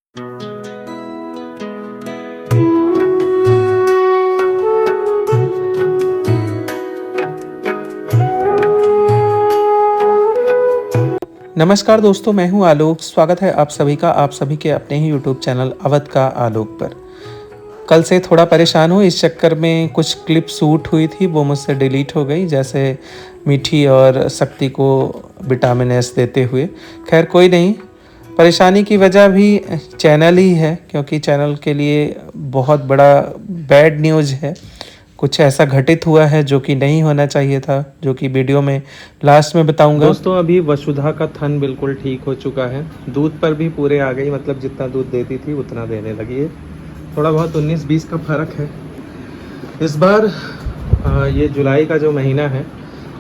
नमस्कार दोस्तों, मैं हूं आलोक। स्वागत है आप सभी का आप सभी के अपने ही यूट्यूब चैनल अवध का आलोक पर। कल से थोड़ा परेशान हूं, इस चक्कर में कुछ क्लिप शूट हुई थी वो मुझसे डिलीट हो गई, जैसे मीठी और शक्ति को विटामिन एस देते हुए। खैर कोई नहीं, परेशानी की वजह भी चैनल ही है, क्योंकि चैनल के लिए बहुत बड़ा बैड न्यूज़ है। कुछ ऐसा घटित हुआ है जो कि नहीं होना चाहिए था, जो कि वीडियो में लास्ट में बताऊंगा। दोस्तों, अभी वसुधा का थन बिल्कुल ठीक हो चुका है, दूध पर भी पूरे आ गई, मतलब जितना दूध देती थी उतना देने लगी है। थोड़ा बहुत 19-20 का फर्क है इस बार। ये जुलाई का जो महीना है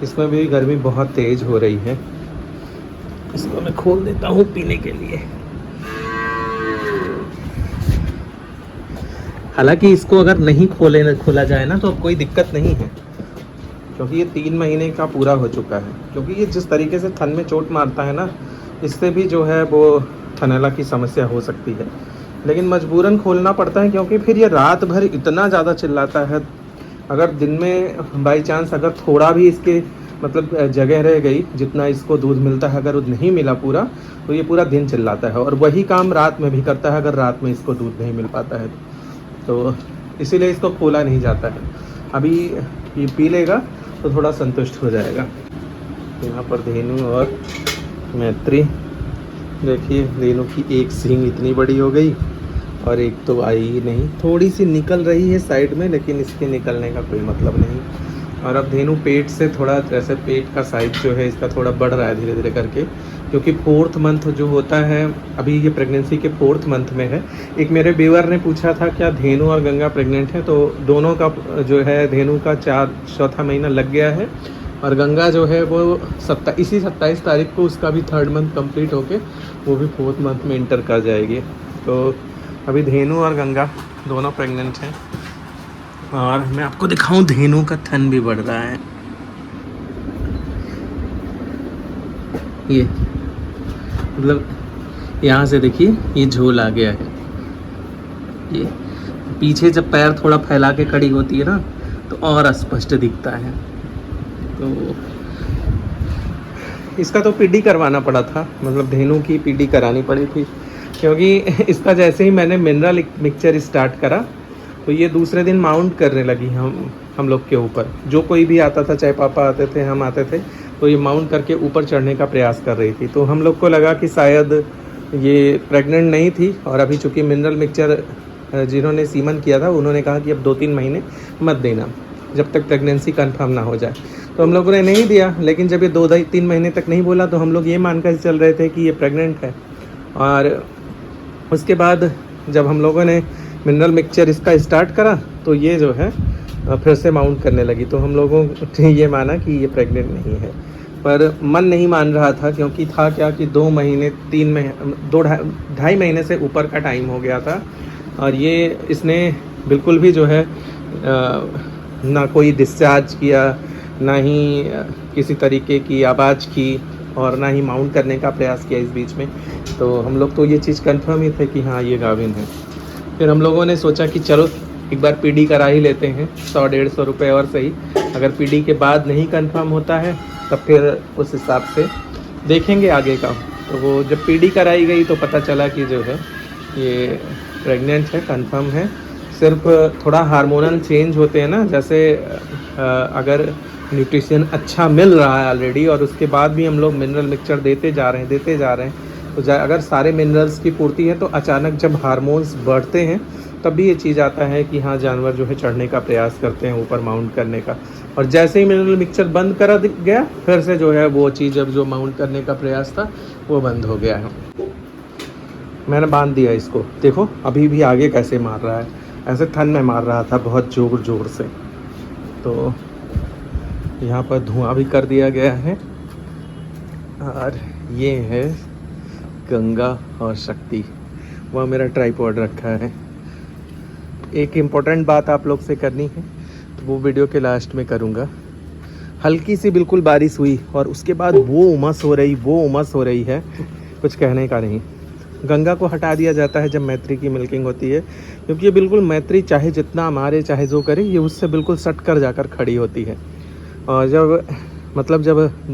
इसमें भी गर्मी बहुत तेज हो रही है। इसको मैं खोल देता हूँ पीने के लिए। हालांकि इसको अगर नहीं खोला जाए ना तो अब कोई दिक्कत नहीं है, क्योंकि ये 3 महीने का पूरा हो चुका है। क्योंकि ये जिस तरीके से थन में चोट मारता है ना, इससे भी जो है वो थनैला की समस्या हो सकती है। लेकिन मजबूरन खोलना पड़ता है, क्योंकि फिर ये रात भर इतना ज़्यादा चिल्लाता है। अगर दिन में बाई चांस अगर थोड़ा भी इसके मतलब जगह रह गई, जितना इसको दूध मिलता है अगर नहीं मिला पूरा, तो ये पूरा दिन चिल्लाता है। और वही काम रात में भी करता है, अगर रात में इसको दूध नहीं मिल पाता है तो इसीलिए इसको खोला नहीं जाता है। अभी ये पी लेगा तो थोड़ा संतुष्ट हो जाएगा। यहाँ पर धेनु और मैत्री, देखिए धेनु की एक सींग इतनी बड़ी हो गई और एक तो आई ही नहीं, थोड़ी सी निकल रही है साइड में, लेकिन इसके निकलने का कोई मतलब नहीं। और अब धेनु पेट से थोड़ा, जैसे पेट का साइज जो है इसका थोड़ा बढ़ रहा है धीरे धीरे करके, क्योंकि 4th मंथ जो होता है, अभी ये प्रेगनेंसी के 4th मंथ में है। एक मेरे व्यूअर ने पूछा था क्या धेनु और गंगा प्रेग्नेंट है, तो दोनों का जो है धेनु का चौथा महीना लग गया है, और गंगा जो है वो 27 तारीख को उसका भी 3rd मंथ कंप्लीट होके वो भी 4th मंथ में इंटर कर जाएगी। तो अभी धेनु और गंगा दोनों प्रेग्नेंट हैं। और मैं आपको दिखाऊं, धेनु का थन भी बढ़ रहा है। ये मतलब यहाँ से देखिए ये झोल आ गया है। ये पीछे जब पैर थोड़ा फैला के खड़ी होती है ना तो और स्पष्ट दिखता है। तो इसका तो पीडी करवाना पड़ा था, मतलब धेनु की पीडी करानी पड़ी थी, क्योंकि इसका जैसे ही मैंने मिनरल मिक्सचर स्टार्ट करा तो ये दूसरे दिन माउंट करने लगी हम लोग के ऊपर। जो कोई भी आता था, चाहे पापा आते थे, हम आते थे, तो ये माउंट करके ऊपर चढ़ने का प्रयास कर रही थी। तो हम लोग को लगा कि शायद ये प्रेग्नेंट नहीं थी। और अभी चूँकि मिनरल मिक्सचर जिन्होंने सीमन किया था उन्होंने कहा कि अब 2-3 महीने मत देना, जब तक प्रेगनेंसी कंफर्म ना हो जाए। तो हम लोगों ने नहीं दिया, लेकिन जब ये 2-3 महीने तक नहीं बोला तो हम लोग ये मानकर चल रहे थे कि ये प्रेग्नेंट है। और उसके बाद जब हम लोगों ने मिनरल मिक्सचर इसका स्टार्ट करा तो ये जो है फिर से माउंट करने लगी। तो हम लोगों ने ये माना कि ये प्रेग्नेंट नहीं है, पर मन नहीं मान रहा था, क्योंकि था क्या कि 2 महीने 3 महीने 2-2.5 महीने से ऊपर का टाइम हो गया था। और ये इसने बिल्कुल भी जो है ना कोई डिस्चार्ज किया, ना ही किसी तरीके की आवाज़ की, और ना ही माउंट करने का प्रयास किया इस बीच में। तो हम लोग तो ये चीज़ कंफर्म ही थे कि हाँ ये गाभिन है। फिर हम लोगों ने सोचा कि चलो एक बार पीडी करा ही लेते हैं, 100-150 रुपये और सही। अगर पीडी के बाद नहीं कंफर्म होता है तब फिर उस हिसाब से देखेंगे आगे का। तो वो जब पीडी कराई गई तो पता चला कि जो है ये प्रेग्नेंट है, कंफर्म है। सिर्फ थोड़ा हार्मोनल चेंज होते हैं ना, जैसे अगर न्यूट्रिशन अच्छा मिल रहा है ऑलरेडी और उसके बाद भी हम लोग मिनरल मिक्सचर देते जा रहे हैं, तो अगर सारे मिनरल्स की पूर्ति है तो अचानक जब हार्मोन्स बढ़ते हैं तब भी ये चीज़ आता है कि हाँ जानवर जो है चढ़ने का प्रयास करते हैं, ऊपर माउंट करने का। और जैसे ही मिनरल मिक्सचर बंद करा गया, फिर से जो है वो चीज़ अब जो माउंट करने का प्रयास था वो बंद हो गया है। मैंने बांध दिया इसको, देखो अभी भी आगे कैसे मार रहा है, ऐसे थन में मार रहा था बहुत ज़ोर से। तो यहाँ पर धुआं भी कर दिया गया है। और ये है गंगा और शक्ति, वह मेरा ट्राइपॉड रखा है। एक इम्पोर्टेंट बात आप लोग से करनी है, तो वो वीडियो के लास्ट में करूँगा। हल्की सी बिल्कुल बारिश हुई और उसके बाद वो उमस हो रही है, कुछ कहने का नहीं। गंगा को हटा दिया जाता है जब मैत्री की मिल्किंग होती है, क्योंकि ये बिल्कुल मैत्री चाहे जितना मारे चाहे जो करे, ये उससे बिल्कुल सट कर जाकर खड़ी होती है। और जब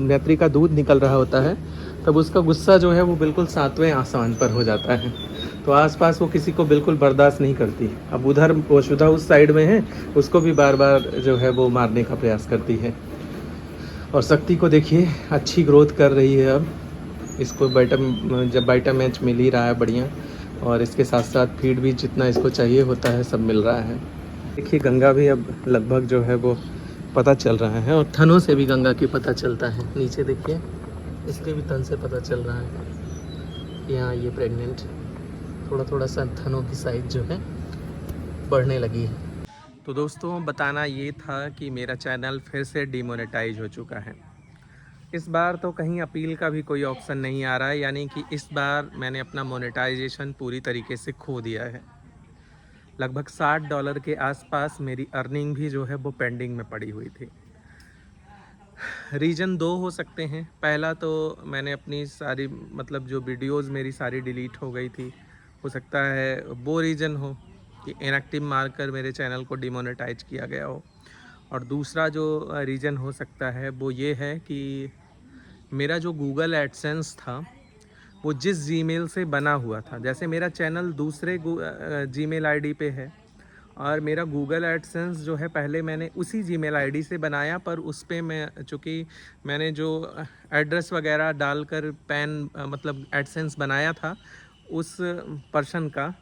मैत्री का दूध निकल रहा होता है तब उसका गुस्सा जो है वो बिल्कुल 7वें आसमान पर हो जाता है, तो आसपास वो किसी को बिल्कुल बर्दाश्त नहीं करती। अब उधर वसुधा उस साइड में है, उसको भी बार बार जो है वो मारने का प्रयास करती है। और शक्ति को देखिए अच्छी ग्रोथ कर रही है, अब इसको बाइटा मैच मिल ही रहा है बढ़िया, और इसके साथ साथ फीड भी जितना इसको चाहिए होता है सब मिल रहा है। देखिए गंगा भी अब लगभग जो है वो पता चल रहा है, और थनों से भी गंगा की पता चलता है। नीचे देखिए इसके भी तन से पता चल रहा है कि हाँ ये प्रेग्नेंट। थोड़ा सा थनों की साइज जो है बढ़ने लगी है। तो दोस्तों बताना ये था कि मेरा चैनल फिर से डिमोनेटाइज हो चुका है। इस बार तो कहीं अपील का भी कोई ऑप्शन नहीं आ रहा है, यानी कि इस बार मैंने अपना मोनेटाइजेशन पूरी तरीके से खो दिया है। लगभग $60 के आसपास मेरी अर्निंग भी जो है वो पेंडिंग में पड़ी हुई थी। रीज़न 2 हो सकते हैं। पहला तो मैंने अपनी सारी जो वीडियोज़ मेरी सारी डिलीट हो गई थी, हो सकता है वो रीज़न हो कि इनएक्टिव मारकर मेरे चैनल को डिमोनेटाइज किया गया हो। और दूसरा जो रीज़न हो सकता है वो ये है कि मेरा जो गूगल एडसेंस था वो जिस जीमेल से बना हुआ था, जैसे मेरा चैनल दूसरे जीमेल आईडी पे है और मेरा गूगल एडसेंस जो है पहले मैंने उसी जीमेल आईडी से बनाया, पर उस पे मैं चूँकि मैंने जो एड्रेस वगैरह डालकर एडसेंस बनाया था, उस पर्सन का,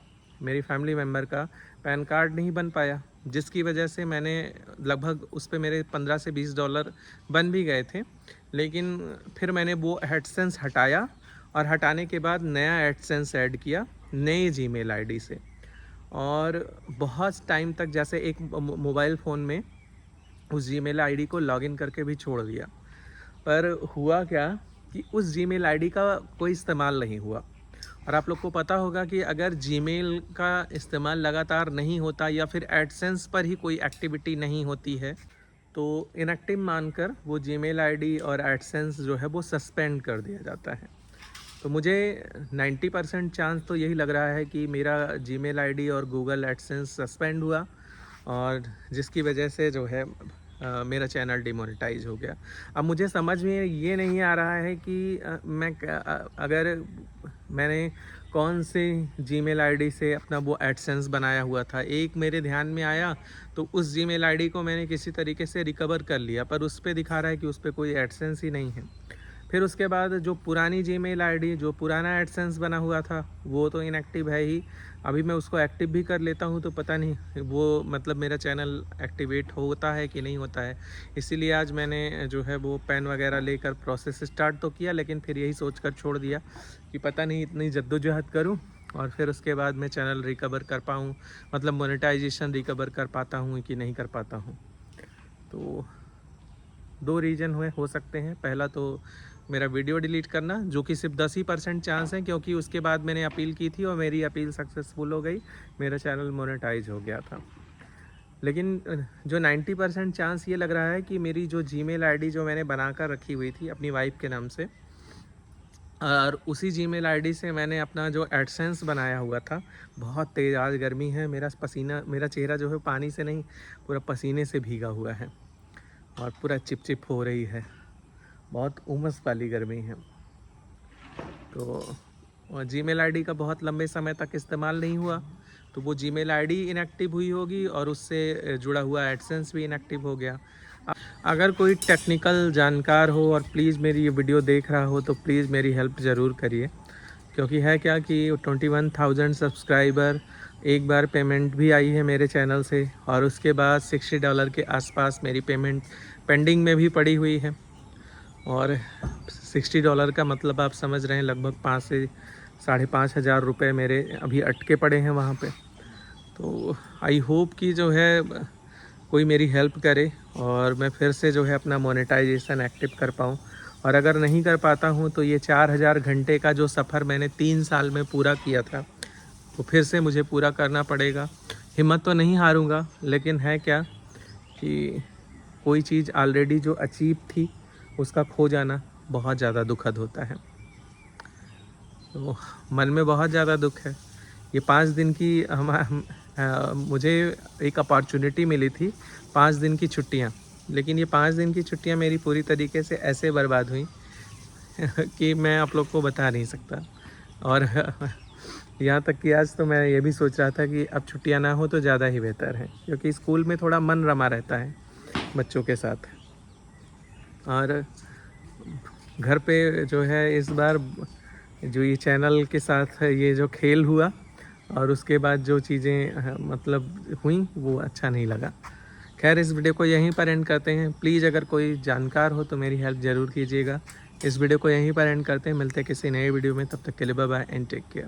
मेरी फैमिली मेम्बर का पैन कार्ड नहीं बन पाया, जिसकी वजह से मैंने लगभग उस पे मेरे $15 से $20 बन भी गए थे। लेकिन फिर मैंने वो एडसेंस हटाया, और हटाने के बाद नया एडसेंस ऐड किया नए जीमेल आईडी से, और बहुत टाइम तक जैसे एक मोबाइल फ़ोन में उस जीमेल आईडी को लॉगिन करके भी छोड़ दिया। पर हुआ क्या कि उस जीमेल आईडी का कोई इस्तेमाल नहीं हुआ। और आप लोग को पता होगा कि अगर जीमेल का इस्तेमाल लगातार नहीं होता या फिर एडसेंस पर ही कोई एक्टिविटी नहीं होती है, तो इनएक्टिव मानकर वो जीमेल आईडी और एडसेंस जो है वो सस्पेंड कर दिया जाता है। तो मुझे 90% चांस तो यही लग रहा है कि मेरा जीमेल आईडी और गूगल एडसेंस सस्पेंड हुआ, और जिसकी वजह से जो है मेरा चैनल डिमोनेटाइज हो गया। अब मुझे समझ में ये नहीं आ रहा है कि अगर मैंने कौन से जीमेल आईडी से अपना वो एडसेंस बनाया हुआ था। एक मेरे ध्यान में आया तो उस जीमेल आईडी को मैंने किसी तरीके से रिकवर कर लिया, पर उस पर दिखा रहा है कि उस पर कोई एडसेंस ही नहीं है। फिर उसके बाद जो पुरानी जीमेल आईडी, जो पुराना एडसेंस बना हुआ था, वो तो इनएक्टिव है ही। अभी मैं उसको एक्टिव भी कर लेता हूँ तो पता नहीं वो मेरा चैनल एक्टिवेट होता है कि नहीं होता है। इसीलिए आज मैंने जो है वो पेन वगैरह लेकर प्रोसेस स्टार्ट तो किया, लेकिन फिर यही सोचकर छोड़ दिया कि पता नहीं इतनी जद्दोजहद करूँ और फिर उसके बाद मैं चैनल रिकवर कर पाऊँ, मोनेटाइजेशन रिकवर कर पाता हूँ कि नहीं कर पाता हूँ। तो 2 रीज़न हो सकते हैं। पहला तो मेरा वीडियो डिलीट करना, जो कि सिर्फ 10% चांस है, क्योंकि उसके बाद मैंने अपील की थी और मेरी अपील सक्सेसफुल हो गई, मेरा चैनल मोनेटाइज हो गया था। लेकिन जो 90% चांस ये लग रहा है कि मेरी जो जीमेल आईडी जो मैंने बनाकर रखी हुई थी अपनी वाइफ के नाम से, और उसी जीमेल आईडी से मैंने अपना जो एडसेंस बनाया हुआ था, बहुत तेज़ आज गर्मी है, मेरा चेहरा जो है पानी से नहीं पूरा पसीने से भीगा हुआ है और पूरा चिपचिप हो रही है, बहुत उमस वाली गर्मी है। तो जीमेल आईडी का बहुत लंबे समय तक इस्तेमाल नहीं हुआ, तो वो जीमेल आईडी इनएक्टिव हुई होगी और उससे जुड़ा हुआ एडसेंस भी इनएक्टिव हो गया। अगर कोई टेक्निकल जानकार हो और प्लीज़ मेरी ये वीडियो देख रहा हो तो प्लीज़ मेरी हेल्प ज़रूर करिए, क्योंकि है क्या कि 21,000 सब्सक्राइबर, एक बार पेमेंट भी आई है मेरे चैनल से, और उसके बाद $60 के आसपास मेरी पेमेंट पेंडिंग में भी पड़ी हुई है। और $60 का मतलब आप समझ रहे हैं लगभग 5 से 5,500 हज़ार रुपये मेरे अभी अटके पड़े हैं वहाँ पे। तो आई होप कि जो है कोई मेरी हेल्प करे और मैं फिर से जो है अपना मोनेटाइजेशन एक्टिव कर पाऊँ। और अगर नहीं कर पाता हूँ तो ये 4,000 घंटे का जो सफ़र मैंने 3 साल में पूरा किया था वो फिर से मुझे पूरा करना पड़ेगा। हिम्मत तो नहीं हारूंगा, लेकिन है क्या कि कोई चीज़ ऑलरेडी जो अचीव थी उसका खो जाना बहुत ज़्यादा दुखद होता है। तो मन में बहुत ज़्यादा दुख है। ये 5 दिन की मुझे एक अपॉर्चुनिटी मिली थी, 5 दिन की छुट्टियाँ, लेकिन ये 5 दिन की छुट्टियाँ मेरी पूरी तरीके से ऐसे बर्बाद हुई कि मैं आप लोग को बता नहीं सकता। और यहाँ तक कि आज तो मैं ये भी सोच रहा था कि अब छुट्टियाँ ना हो तो ज़्यादा ही बेहतर है, क्योंकि स्कूल में थोड़ा मन रमा रहता है बच्चों के साथ। और घर पे जो है इस बार जो ये चैनल के साथ ये जो खेल हुआ और उसके बाद जो चीज़ें मतलब हुई वो अच्छा नहीं लगा। खैर इस वीडियो को यहीं पर एंड करते हैं। प्लीज़ अगर कोई जानकार हो तो मेरी हेल्प ज़रूर कीजिएगा। इस वीडियो को यहीं पर एंड करते हैं। मिलते हैं किसी नए वीडियो में, तब तक के लिए bye bye and take care.